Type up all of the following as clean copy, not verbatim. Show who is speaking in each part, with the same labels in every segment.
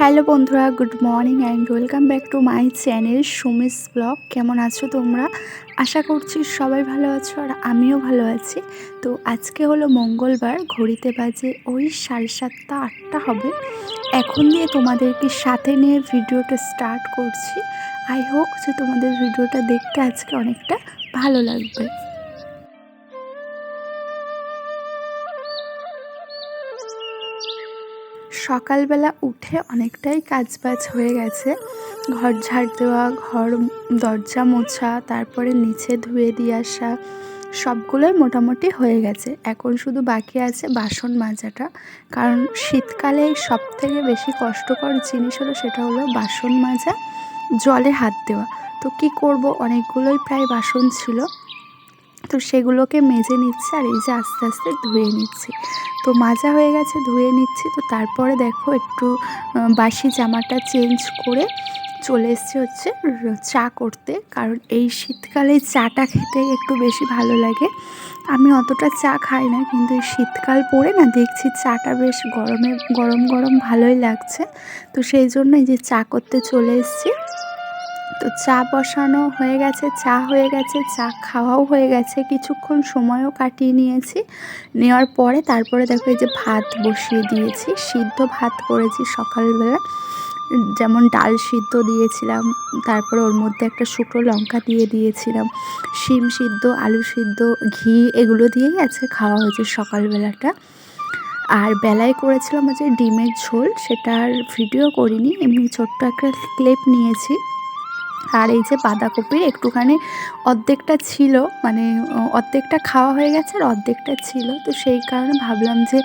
Speaker 1: Hello বন্ধুরা, good morning and welcome back to my channel Sumi's blog. কেমন আছো তোমরা? আশা করছি সবাই ভালো আছো আর আমিও ভালো আছি। তো আজকে হলো মঙ্গলবার, ঘড়িতে বাজে ওই 7:30 8টা হবে। এখন দিয়ে তোমাদেরকে সাথে নিয়ে ভিডিওটা স্টার্ট করছি। আই হোপ যে তোমাদের ভিডিওটা দেখতে আজকে অনেকটা ভালো লাগবে। সকালবেলা উঠে অনেকটাই কাজবাজ হয়ে গেছে। ঘর ঝাড় দেওয়া, ঘর দরজা মোছা, তারপরে নিচে ধুয়ে দিয়ে আসা, সবগুলোই মোটামুটি হয়ে গেছে। এখন শুধু বাকি আছে বাসন মাজাটা। কারণ শীতকালে সবথেকে বেশি কষ্টকর জিনিস হলো সেটা হলো বাসন মাজা, জলে হাত দেওয়া। তো কি করব, অনেকগুলোই প্রায় বাসন ছিল, তো সেগুলোকে মেজে নিচ্ছি আর এই যে আস্তে আস্তে ধুয়ে নিচ্ছি। তো মাজা হয়ে গেছে, ধুয়ে নিচ্ছি। তো তারপরে দেখো একটু বাসি জামাটা চেঞ্জ করে চলে এসেছি হচ্ছে চা করতে। কারণ এই শীতকালে চাটা খেতে একটু বেশি ভালো লাগে। আমি অতটা চা খাই না, কিন্তু এই শীতকাল পড়ে না দেখছি চাটা বেশ গরম গরম ভালোই লাগছে। তো সেই জন্য এই যে চা করতে চলে এসেছি। তো চা বসানো হয়ে গেছে, চা হয়ে গেছে, চা খাওয়াও হয়ে গেছে, কিছুক্ষণ সময়ও কাটিয়ে নিয়েছি। নেওয়ার পরে তারপরে দেখো এই যে ভাত বসিয়ে দিয়েছি, সিদ্ধ ভাত করেছি সকালবেলা। যেমন ডাল সিদ্ধ দিয়েছিলাম, তারপরে ওর মধ্যে একটা শুকনো লঙ্কা দিয়ে দিয়েছিলাম, শিম সিদ্ধ, আলু সিদ্ধ, ঘি, এগুলো দিয়েই আজকে খাওয়া হয়েছে সকালবেলাটা। আর বেলায় করেছিলাম হচ্ছে ডিমের ঝোল, সেটার ভিডিও করিনি, এমনি ছোট্ট একটা ক্লিপ নিয়েছি। আর এই যে বাঁধাকপির একটুখানি অর্ধেকটা ছিল, মানে অর্ধেকটা খাওয়া হয়ে গেছে আর অর্ধেকটা ছিল। তো সেই কারণে ভাবলাম যে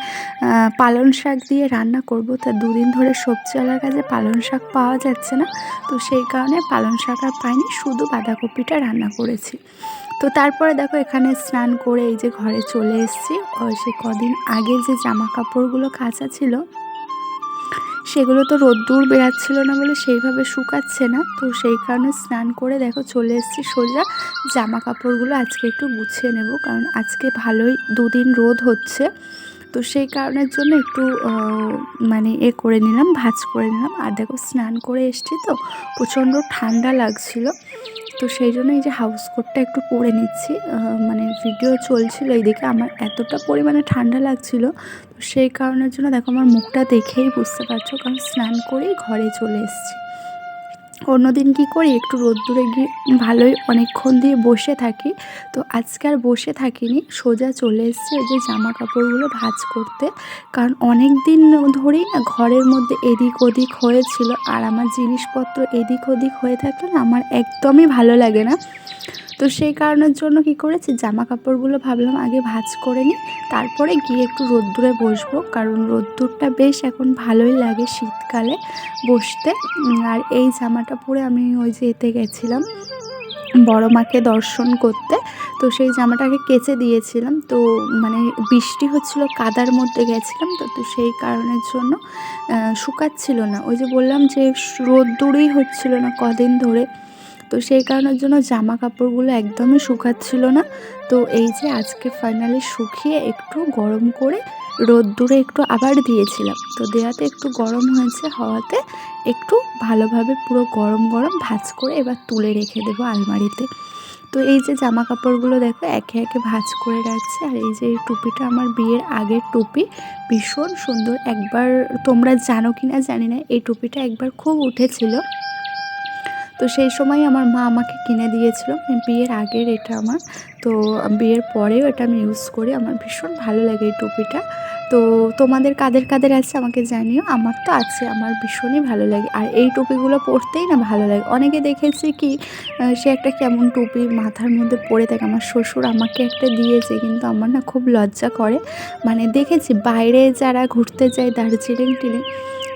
Speaker 1: পালং শাক দিয়ে রান্না করব। তা দুদিন ধরে সবজিওয়ালার কাছে পালং শাক পাওয়া যাচ্ছে না, তো সেই কারণে পালং শাক আর পাইনি, শুধু বাঁধাকপিটা রান্না করেছি। তো তারপরে দেখো এখানে স্নান করে এই যে ঘরে চলে এসেছি। সে কদিন আগে যে জামা কাপড়গুলো কাচা ছিল সেগুলো তো রোদ্দুর বেরাচ্ছিল না বলে সেইভাবে শুকাচ্ছে না। তো সেই কারণে স্নান করে দেখো চলে এসেছি সোজা জামা কাপড়গুলো আজকে একটু গুছিয়ে নেব। কারণ আজকে ভালোই দুদিন রোদ হচ্ছে, তো সেই কারণের জন্য একটু মানে করে নিলাম, ভাঁজ করে নিলাম। আর দেখো স্নান করে এসেছি তো প্রচণ্ড ঠান্ডা লাগছিল, তো সেই জন্য এই যে হাউস কোটটা একটু পরে নিচ্ছি। মানে ভিডিও চলছিল এইদিকে, আমার এতটা পরিমাণে ঠান্ডা লাগছিল, তো সেই কারণের জন্য দেখো আমার মুখটা দেখেই বুঝতে পারছো, কারণ স্নান করেই ঘরে চলে এসেছি। অন্যদিন কী করি, একটু রোদ্দুরে গিয়ে ভালোই অনেকক্ষণ দিয়ে বসে থাকি, তো আজকে আর বসে থাকিনি, সোজা চলে এসেছি ওই যে জামা কাপড়গুলো ভাঁজ করতে। কারণ অনেক দিন ধরেই না ঘরের মধ্যে এদিক ওদিক হয়েছিল, আর আমার জিনিসপত্র এদিক ওদিক হয়ে থাকলে না আমার একদমই ভালো লাগে না। তো সেই কারণের জন্য কি করেছি, জামা কাপড়গুলো ভাবলাম আগে ভাঁজ করে নিই, তারপরে গিয়ে একটু রোদ্দুরে বসবো। কারণ রোদ্দুরটা বেশ এখন ভালোই লাগে শীতকালে বসতে। আর এই জামাটা পরে আমি ওই যে এতে গেছিলাম বড় মাকে দর্শন করতে, তো সেই জামাটাকে কেচে দিয়েছিলাম। তো মানে বৃষ্টি হচ্ছিল, কাদার মধ্যে গেছিলাম, তো তো সেই কারণের জন্য শুকাচ্ছিল না। ওই যে বললাম যে রোদ্দুরই হচ্ছিল না কদিন ধরে, তো সেই কারণের জন্য জামা কাপড়গুলো একদমই শুকাচ্ছিল না। তো এই যে আজকে ফাইনালি শুকিয়ে একটু গরম করে রোদ্দুরে একটু আবার দিয়েছিলাম, তো দেওয়াতে একটু গরম হয়েছে, হওয়াতে একটু ভালোভাবে পুরো গরম গরম ভাঁজ করে এবার তুলে রেখে দেবো আলমারিতে। তো এই যে জামা কাপড়গুলো দেখো একে একে ভাঁজ করে রাখছি। আর এই যে এই টুপিটা আমার বিয়ের আগের টুপি, ভীষণ সুন্দর। একবার তোমরা জানো কি না জানি না, এই টুপিটা একবার খুব উঠেছিল, তো সেই সময় আমার মা আমাকে কিনে দিয়েছিল। বিয়ের আগের এটা আমার, তো বিয়ের পরেও এটা আমি ইউজ করি, আমার ভীষণ ভালো লাগে এই টুপিটা। তো তোমাদের কাদের কাদের আছে আমাকে জানিও, আমার তো আছে, আমার ভীষণই ভালো লাগে। আর এই টুপিগুলো পরতেই না ভালো লাগে। অনেকে দেখেছি কি সে একটা কেমন টুপি মাথার মধ্যে পরে থাকে, আমার শ্বশুর আমাকে একটা দিয়েছে, কিন্তু আমার না খুব লজ্জা করে। মানে দেখেছি বাইরে যারা ঘুরতে যায় দার্জিলিং টিলিং,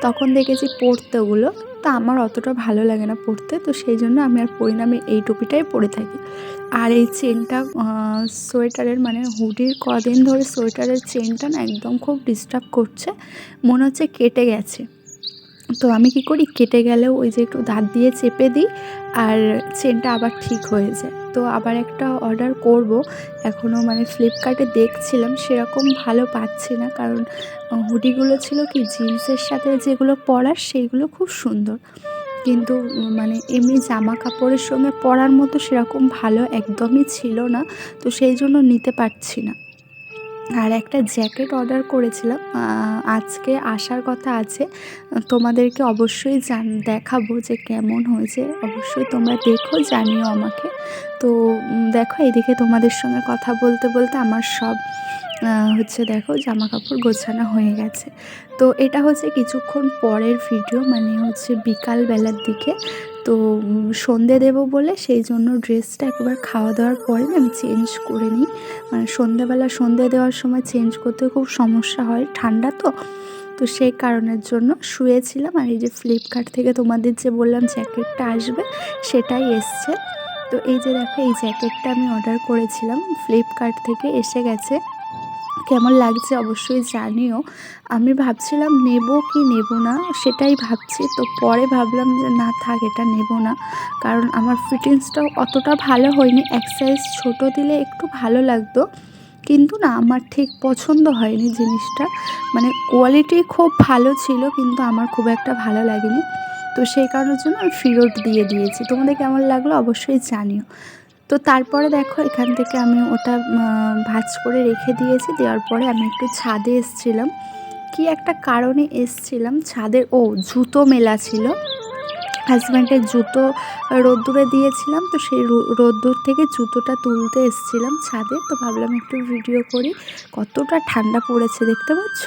Speaker 1: তখন দেখেছি পরতে ওগুলো, তো আমার অতটা ভালো লাগে না পরতে, তো সেই জন্য আমি আর পরি না, আমি এই টুপিটাই পরে থাকি। আর এই চেনটা সোয়েটারের মানে হুডির কদিন ধরে সোয়েটারের চেনটা না একদম খুব ডিস্টার্ব করছে, মনে হচ্ছে কেটে গেছে। তো আমি কি করি, কেটে গেলেও ওই যে একটু দাঁত দিয়ে চেপে দিই আর চেনটা আবার ঠিক হয়ে যায়। তো আবার একটা অর্ডার করব, এখনও মানে ফ্লিপকার্টে দেখছিলাম, সেরকম ভালো পাচ্ছি না, কারণ হুডিগুলো ছিল কি জিন্সের সাথে যেগুলো পরার সেইগুলো খুব সুন্দর, কিন্তু মানে এমনি জামা কাপড়ের সঙ্গে পরার মতো সেরকম ভালো একদমই ছিল না, তো সেই জন্য নিতে পারছি না। আর একটা জ্যাকেট অর্ডার করেছিলাম, আজকে আসার কথা আছে, তোমাদেরকে অবশ্যই দেখাবো যে কেমন হয়েছে, অবশ্যই তোমরা দেখো, জানিও আমাকে। তো দেখো এদিকে তোমাদের সঙ্গে কথা বলতে বলতে আমার সব হচ্ছে দেখো জামা কাপড় গোছানো হয়ে গেছে। তো এটা হচ্ছে কিছুক্ষণ পরের ভিডিও, মানে হচ্ছে বিকালবেলার দিকে। তো সন্ধে দেবো বলে সেই জন্য ড্রেসটা একবার খাওয়া দাওয়ার পরে না আমি চেঞ্জ করে নিই, মানে সন্ধেবেলা সন্ধে দেওয়ার সময় চেঞ্জ করতে খুব সমস্যা হয়, ঠান্ডা তো, তো সেই কারণের জন্য শুয়েছিলাম। আর এই যে ফ্লিপকার্ট থেকে তোমাদের যে বললাম জ্যাকেটটা আসবে, সেটাই এসছে। তো এই যে দেখো এই জ্যাকেটটা আমি অর্ডার করেছিলাম, ফ্লিপকার্ট থেকে এসে গেছে। কেমন লাগছে অবশ্যই জানিও। আমি ভাবছিলাম নেব কি নেব না সেটাই ভাবছি, তো পরে ভাবলাম যে না থাক, এটা নেব না, কারণ আমার ফিটিংসটাও অতটা ভালো হয়নি, এক সাইজ ছোটো দিলে একটু ভালো লাগতো, কিন্তু না আমার ঠিক পছন্দ হয়নি জিনিসটা, মানে কোয়ালিটি খুব ভালো ছিল কিন্তু আমার খুব একটা ভালো লাগেনি, তো সেই কারণের জন্য আমি ফেরত দিয়ে দিয়েছি। তোমাদের কেমন লাগলো অবশ্যই জানিও। তো তারপরে দেখো এখান থেকে আমি ওটা ভাঁজ করে রেখে দিয়েছি, দেওয়ার পরে আমি একটু ছাদে এসেছিলাম, কি একটা কারণে এসেছিলাম ছাদের, জুতো মেলা ছিল, হাজব্যান্ডের জুতো রোদ্দুরে দিয়েছিলাম, তো সেই রোদ্দুর থেকে জুতোটা তুলতে এসেছিলাম ছাদে, তো ভাবলাম একটু ভিডিও করি, কতটা ঠান্ডা পড়েছে দেখতে পাচ্ছ।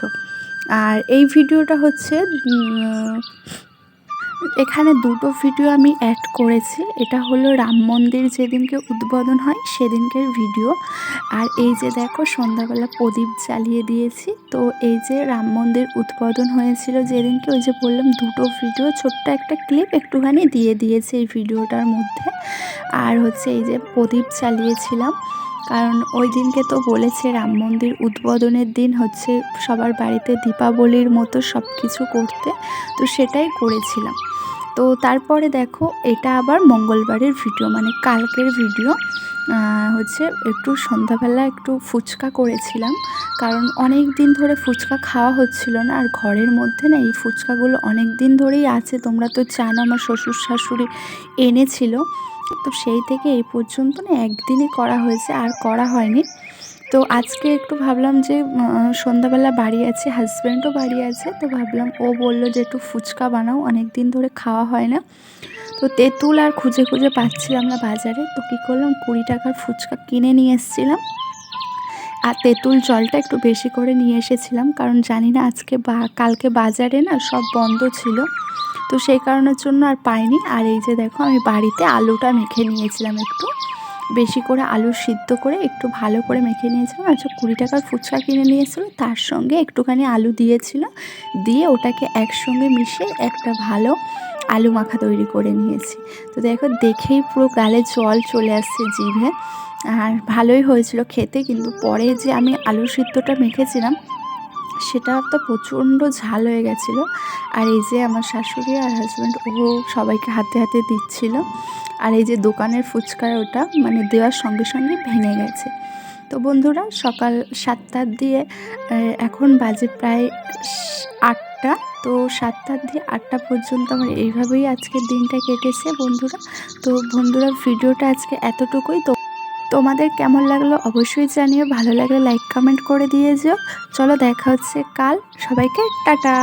Speaker 1: আর এই ভিডিওটা হচ্ছে এখানে দুটো ভিডিও আমি অ্যাড করেছি, এটা হলো রাম মন্দির যেদিনকে উদ্বোধন হয় সেদিনকের ভিডিও, আর এই যে দেখো সন্ধ্যাবেলা প্রদীপ জ্বালিয়ে দিয়েছি। তো এই যে রাম মন্দির উদ্বোধন হয়েছিল যেদিনকে, ওই যে বললাম দুটো ভিডিও, ছোট্ট একটা ক্লিপ একটুখানি দিয়ে দিয়েছি এই ভিডিওটার মধ্যে। আর হচ্ছে এই যে প্রদীপ জ্বালিয়েছিলাম, কারণ ওই দিনকে তো বলেছে রাম মন্দির উদ্বোধনের দিন হচ্ছে সবার বাড়িতে দীপাবলির মতো সব কিছু করতে, তো সেটাই করেছিলাম। তো তারপরে দেখো এটা আবার মঙ্গলবারের ভিডিও, মানে কালকের ভিডিও, হচ্ছে একটু সন্ধ্যাবেলা একটু ফুচকা করেছিলাম, কারণ অনেক দিন ধরে ফুচকা খাওয়া হচ্ছিল না, আর ঘরের মধ্যে না এই ফুচকাগুলো অনেক দিন ধরেই আছে, তোমরা তো জানো আমার শ্বশুর শাশুড়ি এনেছিল, তো সেই থেকে এই পর্যন্ত না একদিনই করা হয়েছে, আর করা হয়নি। তো আজকে একটু ভাবলাম যে সন্ধ্যাবেলা বাড়ি আছে, হাজব্যান্ডও বাড়ি আছে, তো ভাবলাম, ও বলল যে একটু ফুচকা বানাও, অনেক দিন ধরে খাওয়া হয় না। তো তেঁতুল আর খুঁজে খুঁজে পাচ্ছিলাম না বাজারে, তো কী করলাম 20 টাকার ফুচকা কিনে নিয়ে এসেছিলাম, আর তেঁতুল জলটা একটু বেশি করে নিয়ে এসেছিলাম, কারণ জানি না আজকে কালকে বাজারে না সব বন্ধ ছিল, তো সেই কারণের জন্য আর পাইনি। আর এই যে দেখো আমি বাড়িতে আলুটা মেখে নিয়েছিলাম, একটু বেশি করে আলু সিদ্ধ করে একটু ভালো করে মেখে নিয়েছিলাম। আচ্ছা 20 টাকার ফুচকা কিনে নিয়েছিল, তার সঙ্গে একটুখানি আলু দিয়েছিল, দিয়ে ওটাকে একসঙ্গে মিশিয়ে একটা ভালো আলু মাখা তৈরি করে নিয়েছি। তো দেখো দেখেই পুরো গালে জল চলে আসছে জিভে, আর ভালোই হয়েছিল খেতে, কিন্তু পরে যে আমি আলু সিদ্ধটা মেখেছিলাম সেটা তো প্রচণ্ড ঝাল হয়ে গেছিলো। আর এই যে আমার শাশুড়ি আর হাজব্যান্ড ও সবাইকে হাতে হাতে দিচ্ছিল, আর এই যে দোকানের ফুচকা ওটা মানে দেওয়ার সঙ্গে সঙ্গে ভেঙে গেছে। তো বন্ধুরা সকাল 7টার দিয়ে এখন বাজে প্রায় 8টা, তো 7টার দিয়ে 8টা পর্যন্ত আমার এইভাবেই আজকের দিনটা কেটেছে বন্ধুরা। তো বন্ধুরা ভিডিওটা আজকে এতটুকুই, তো তোমাদের কেমন লাগলো অবশ্যই জানিও, ভালো লাগলে লাইক কমেন্ট করে দিয়ে যেও। চলো দেখা হচ্ছে কাল, সবাইকে টাটা।